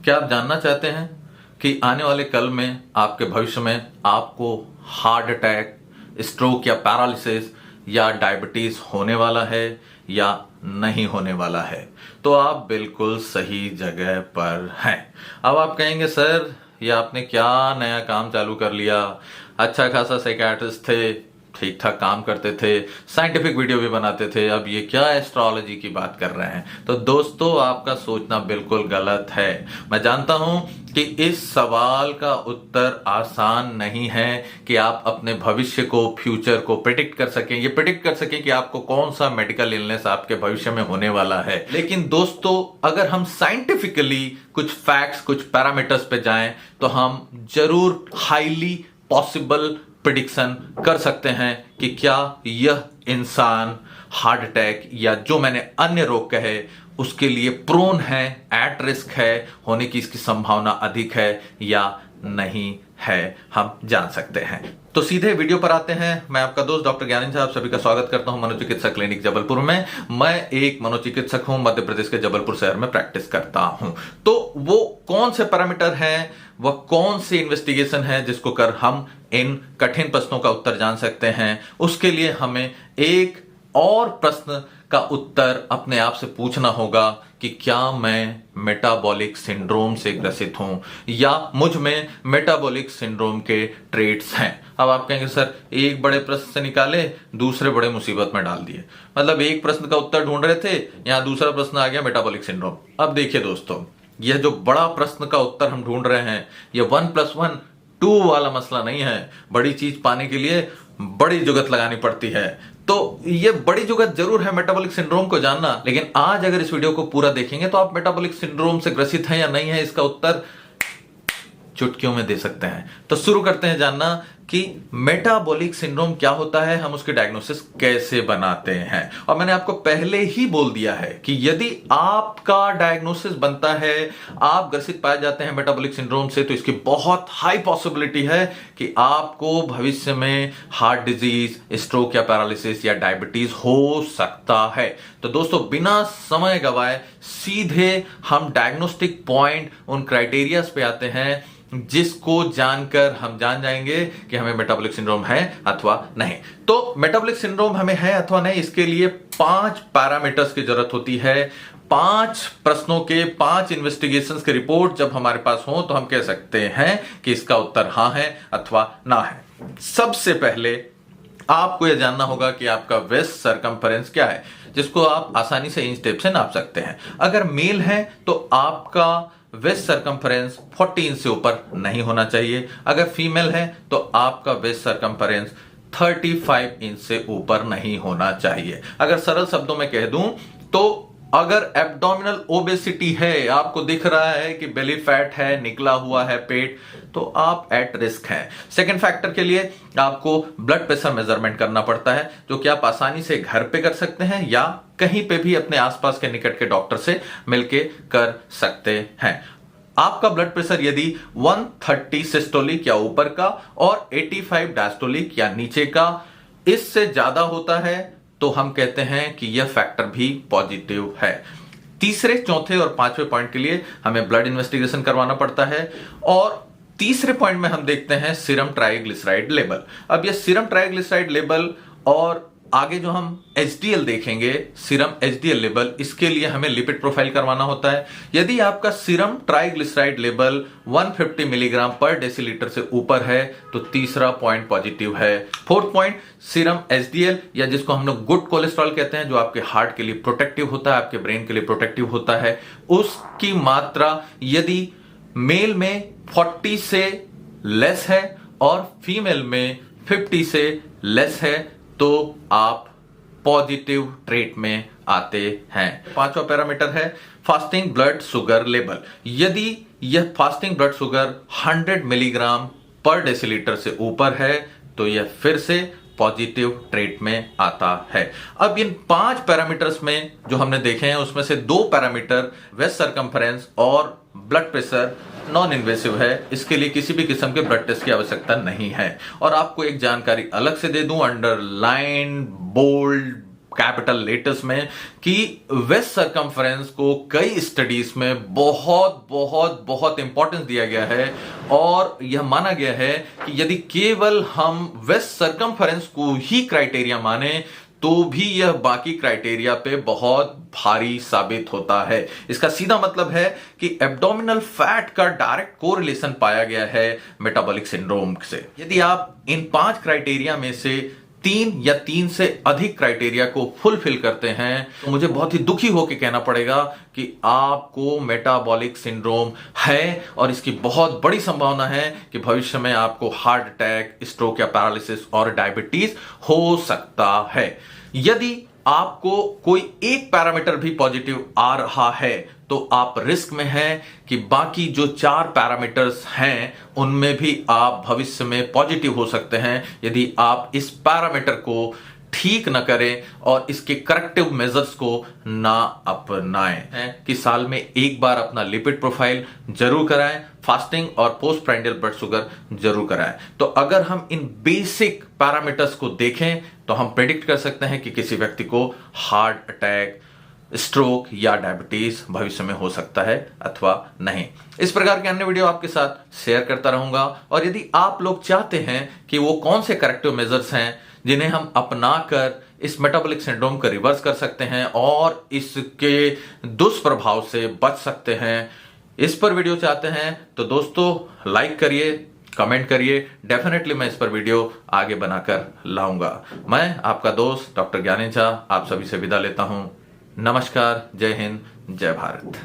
क्या आप जानना चाहते हैं कि आने वाले कल में आपके भविष्य में आपको हार्ट अटैक, स्ट्रोक या पैरालिसिस या डायबिटीज होने वाला है या नहीं होने वाला है? तो आप बिल्कुल सही जगह पर हैं। अब आप कहेंगे सर ये आपने क्या नया काम चालू कर लिया, अच्छा खासा साइकियाट्रिस्ट थे, ठीक ठाक काम करते थे, साइंटिफिक वीडियो भी बनाते थे, अब ये क्या एस्ट्रोलॉजी की बात कर रहे हैं? तो दोस्तों आपका सोचना बिल्कुल गलत है। मैं जानता हूं कि इस सवाल का उत्तर आसान नहीं है कि आप अपने भविष्य को, फ्यूचर को प्रेडिक्ट कर सकें, ये प्रेडिक्ट कर सकें कि आपको कौन सा मेडिकल इलनेस आपके भविष्य में होने वाला है। लेकिन दोस्तों अगर हम साइंटिफिकली कुछ फैक्ट्स, कुछ पैरामीटर्स पे जाएं तो हम जरूर हाईली पॉसिबल प्रिडिक्शन कर सकते हैं कि क्या यह इंसान हार्ट अटैक या जो मैंने अन्य रोग कहे उसके लिए प्रोन है, एट रिस्क है, होने की इसकी संभावना अधिक है या नहीं है, हम जान सकते हैं। तो सीधे वीडियो पर आते हैं। मैं आपका दोस्त डॉक्टर ज्ञानेंद्र साहब सभी का स्वागत करता हूं मनोचिकित्सा क्लिनिक जबलपुर में। मैं एक मनोचिकित्सक हूं, मध्य प्रदेश के जबलपुर शहर में प्रैक्टिस करता हूं। तो वो कौन से पैरामीटर हैं, वह कौन सी इन्वेस्टिगेशन है जिसको कर हम इन कठिन प्रश्नों का उत्तर जान सकते हैं, उसके लिए हमें एक और प्रश्न का उत्तर अपने आप से पूछना होगा कि क्या मैं मेटाबॉलिक सिंड्रोम से ग्रसित हूं या मुझ में मेटाबॉलिक सिंड्रोम के ट्रेट्स हैं। अब आप कहेंगे सर एक बड़े प्रश्न से निकाले, दूसरे बड़े मुसीबत में डाल दिए। मतलब एक प्रश्न का उत्तर ढूंढ रहे थे, यहां दूसरा प्रश्न आ गया मेटाबॉलिक सिंड्रोम। अब देखिए दोस्तों, यह जो बड़ा प्रश्न का उत्तर हम ढूंढ रहे हैं, यह 1+1 2 वाला मसला नहीं है। बड़ी चीज पाने के लिए बड़ी जुगत लगानी पड़ती है। तो ये बड़ी जुगत जरूर है मेटाबॉलिक सिंड्रोम को जानना, लेकिन आज अगर इस वीडियो को पूरा देखेंगे तो आप मेटाबॉलिक सिंड्रोम से ग्रसित हैं या नहीं है इसका उत्तर चुटकियों में दे सकते हैं। तो शुरू करते हैं जानना कि मेटाबॉलिक सिंड्रोम क्या होता है, हम उसके डायग्नोसिस कैसे बनाते हैं। और मैंने आपको पहले ही बोल दिया है कि यदि आपका डायग्नोसिस बनता है, आप ग्रसित पाए जाते हैं मेटाबॉलिक सिंड्रोम से, तो इसकी बहुत हाई पॉसिबिलिटी है कि आपको भविष्य में हार्ट डिजीज, स्ट्रोक या पैरालिसिस या डायबिटीज हो सकता है। तो दोस्तों बिना समय गवाए सीधे हम डायग्नोस्टिक पॉइंट, उन क्राइटेरियाज पे आते हैं जिसको जानकर हम जान जाएंगे कि हमें मेटाबॉलिक सिंड्रोम है अथवा नहीं। तो मेटाबॉलिक सिंड्रोम हमें है अथवा नहीं, इसके लिए 5 पैरामीटर्स की जरूरत होती है। 5 प्रश्नों के 5 इन्वेस्टिगेशंस के रिपोर्ट जब हमारे पास हो तो हम कह सकते हैं कि इसका उत्तर हां है अथवा ना है। सबसे पहले आपको यह जानना होगा कि आपका वेस्ट सरकमफेरेंस क्या है, जिसको आप आसानी से इंच टेप से नाप सकते हैं। अगर मेल है तो आपका वेस्ट सरकमफेरेंस 40 इंच से ऊपर नहीं होना चाहिए। अगर फीमेल है तो आपका वेस्ट सरकमफेरेंस 35 इंच से ऊपर नहीं होना चाहिए। अगर सरल शब्दों में कह दूं तो अगर एब्डोमिनल ओबेसिटी है, आपको दिख रहा है कि बेली फैट है, निकला हुआ है पेट, तो आप एट रिस्क हैं। सेकंड फैक्टर के लिए आपको ब्लड प्रेशर मेजरमेंट करना पड़ता है, जो कि आप आसानी से घर पे कर सकते हैं या कहीं पे भी अपने आसपास के निकट के डॉक्टर से मिलके कर सकते हैं। आपका ब्लड प्रेशर यदि 130 सिस्टोलिक या ऊपर का और 85 डायस्टोलिक या नीचे का, इससे ज्यादा होता है तो हम कहते हैं कि यह फैक्टर भी पॉजिटिव है। तीसरे, चौथे और 5वें पॉइंट के लिए हमें ब्लड इन्वेस्टिगेशन करवाना पड़ता है। और तीसरे पॉइंट में हम देखते हैं सीरम ट्राइग्लिसराइड लेवल। अब यह सीरम ट्राइग्लिसराइड लेवल और आगे जो हम HDL देखेंगे, सीरम HDL लेवल, इसके लिए हमें लिपिड प्रोफाइल करवाना होता है। यदि आपका सीरम ट्राइग्लिसराइड लेवल 150 मिलीग्राम पर डेसीलीटर से ऊपर है तो तीसरा पॉइंट पॉजिटिव है। फोर्थ पॉइंट सीरम HDL या जिसको हम लोग गुड कोलेस्ट्रॉल कहते हैं, जो आपके हार्ट के लिए प्रोटेक्टिव होता है, आपके ब्रेन के लिए प्रोटेक्टिव होता है, उसकी मात्रा यदि मेल में 40 से लेस है और फीमेल में 50 से लेस है तो आप पॉजिटिव ट्रेट में आते हैं। 5वां पैरामीटर है फास्टिंग ब्लड शुगर लेवल। यदि यह फास्टिंग ब्लड शुगर 100 मिलीग्राम पर डेसीलीटर से ऊपर है तो यह फिर से पॉजिटिव ट्रेट में आता है। अब इन 5 पैरामीटर्स में जो हमने देखे हैं उसमें से 2 पैरामीटर वेस्ट सरकमफेरेंस और ब्लड प्रेशर नॉन इन्वेसिव है, इसके लिए किसी भी किस्म के ब्लड टेस्ट की आवश्यकता नहीं है। और आपको एक जानकारी अलग से दे दूं, अंडरलाइन, बोल्ड, कैपिटल लेटर्स में कि वेस्ट सर्कमफ्रेंस को कई स्टडीज में बहुत बहुत बहुत इंपॉर्टेंस दिया गया है और यह माना गया है कि यदि केवल हम वेस्ट सर्कमफ्रेंस को ही क्राइटेरिया माने तो भी यह बाकी क्राइटेरिया पे बहुत भारी साबित होता है। इसका सीधा मतलब है कि एब्डोमिनल फैट का डायरेक्ट कोरिलेशन पाया गया है मेटाबॉलिक सिंड्रोम से। यदि आप इन 5 क्राइटेरिया में से 3 या 3 से अधिक क्राइटेरिया को फुलफिल करते हैं तो मुझे बहुत ही दुखी होकर कहना पड़ेगा कि आपको मेटाबॉलिक सिंड्रोम है और इसकी बहुत बड़ी संभावना है कि भविष्य में आपको हार्ट अटैक, स्ट्रोक या पैरालिसिस और डायबिटीज हो सकता है। यदि आपको कोई एक पैरामीटर भी पॉजिटिव आ रहा है तो आप रिस्क में हैं कि बाकी जो 4 पैरामीटर्स हैं उनमें भी आप भविष्य में पॉजिटिव हो सकते हैं यदि आप इस पैरामीटर को ठीक न करें और इसके करेक्टिव मेजर्स को ना अपनाएं। हैं कि साल में एक बार अपना लिपिड प्रोफाइल जरूर कराएं, फास्टिंग और पोस्ट प्राइंडियल ब्लड शुगर जरूर कराएं। तो अगर हम इन बेसिक पैरामीटर्स को देखें तो हम प्रेडिक्ट कर सकते हैं कि किसी व्यक्ति को हार्ट अटैक, स्ट्रोक या डायबिटीज भविष्य में हो सकता है अथवा नहीं। इस प्रकार के अन्य वीडियो आपके साथ शेयर करता रहूंगा और यदि आप लोग चाहते हैं कि वो कौन से करेक्टिव मेजर्स हैं जिन्हें हम अपनाकर इस मेटाबॉलिक सिंड्रोम को रिवर्स कर सकते हैं और इसके दुष्प्रभाव से बच सकते हैं, इस पर वीडियो चाहते हैं तो दोस्तों लाइक करिए, कमेंट करिए। डेफिनेटली मैं इस पर वीडियो आगे बनाकर लाऊंगा। मैं आपका दोस्त डॉक्टर ज्ञानेंद्र झा आप सभी से विदा लेता हूं। नमस्कार, जय हिंद, जय भारत।